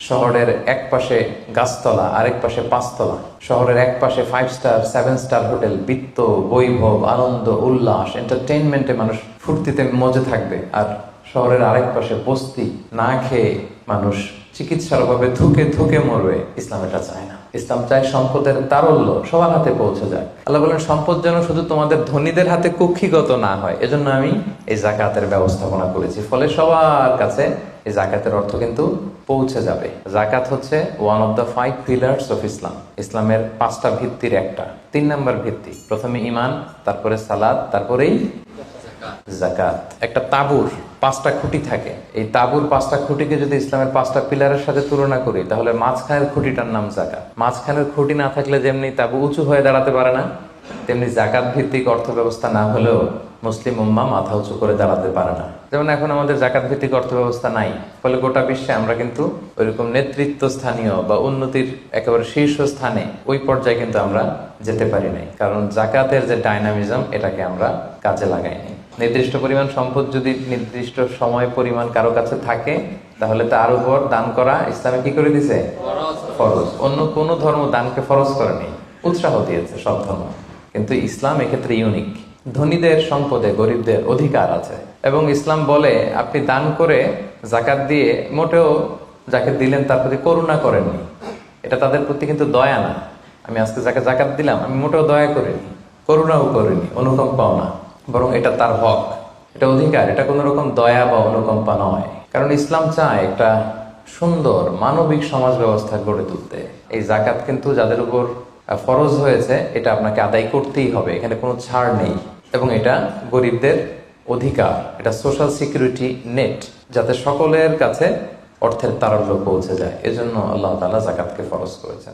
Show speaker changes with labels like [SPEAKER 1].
[SPEAKER 1] শহরের এক পাশে গাছতলা, আরেক পাশে পাঁচতলা। শহরের এক পাশে 5 স্টার 7 স্টার হোটেল, বৃত্ত, বৈভব, আনন্দ, উল্লাস, এন্টারটেইনমেন্টে মানুষ ফুর্তিতে মজে থাকবে। আর শহরের আরেক পাশে বস্তি, না খেয়ে মানুষ চিকিৎসার অভাবে থুকে থুকে মরবে। ইসলাম এটা চায় না। ইসলাম চায় সম্পদের তারল্য সবার হাতে পৌঁছে যায়। আল্লাহ বলেন, সম্পদ যেন শুধু তোমাদের ধনীদের হাতে কুক্ষিগত না হয়, এজন্য আমি এই জাকাতের ব্যবস্থাপনা করেছি। ফলে সবার কাছে এই জাকাতের অর্থ কিন্তু পৌঁছে যাবে। জাকাত হচ্ছে one of the 5 pillars of Islam. ইসলামের 5টা ভিত্তির একটা। 3 নাম্বার ভিত্তি, প্রথমে ঈমান, তারপরে সালাত, তারপরেই জাকাত। একটা তাঁবুর 5টা খুঁটি থাকে। এই তাঁবুর 5টা খুঁটিকে যদি ইসলামের 5টা পিলারের সাথে তুলনা করি, তাহলে মাঝখানের খুঁটিটার নাম জাকাত। মাঝখানের খুঁটি না থাকলে যেমনি তাঁবু উঁচু হয়ে দাঁড়াতে পারে না, তেমনি জাকাত ভিত্তিক অর্থ ব্যবস্থা না হলেও মুসলিম উম্মাহ মাথা উঁচু করে দাঁড়াতে পারে না। যেমন এখন আমাদের জাকাত ভিত্তিক অর্থ ব্যবস্থা নাই, ফলে গোটা বিশ্বে আমরা কিন্তু ওইরকম নেতৃত্ব স্থানীয় বা উন্নতির একেবারে শীর্ষ স্থানে ওই পর্যায়ে কিন্তু আমরা যেতে পারি নাই, কারণ জাকাতের যে ডাইনামিজম এটাকে আমরা কাজে লাগাইনি। নির্দিষ্ট পরিমাণ সম্পদ যদি নির্দিষ্ট সময় পরিমাণ কারো কাছে থাকে, তাহলে তার উপর দান করা ইসলামে কি করে দিছে? ফরজ। অন্য কোনো ধর্ম দানকে ফরজ করেনি, উৎসাহ দিয়েছে সব ধর্ম, কিন্তু ইসলাম এক্ষেত্রে ইউনিক। ধনীদের সম্পদে গরিবদের অধিকার আছে, এবং ইসলাম বলে আপনি দান করে জাকাত দিয়ে মোটেও যাকে দিলেন তার প্রতি করুণা করেননি। এটা তাদের প্রতি কিন্তু দয়া না। আমি আজকে যাকে জাকাত দিলাম আমি মোটেও দয়া করিনি, করুণাও করিনি, অনুকম্পাও না, বরং এটা তার হক, এটা অধিকার, এটা কোনো রকম দয়া বা অনুকম্পা নয়। কারণ ইসলাম চায় একটা সুন্দর মানবিক সমাজ ব্যবস্থা গড়ে তুলতে। এই জাকাত কিন্তু যাদের উপর ফরজ হয়েছে এটা আপনাকে আদায় করতেই হবে, এখানে কোনো ছাড় নেই। এবং এটা গরিবদের অধিকার, এটা সোশ্যাল সিকিউরিটি নেট, যাতে সকলের কাছে অর্থের তারল্য পৌঁছে যায়। এজন্য আল্লাহ তাআলা জাকাতকে ফরজ করেছেন।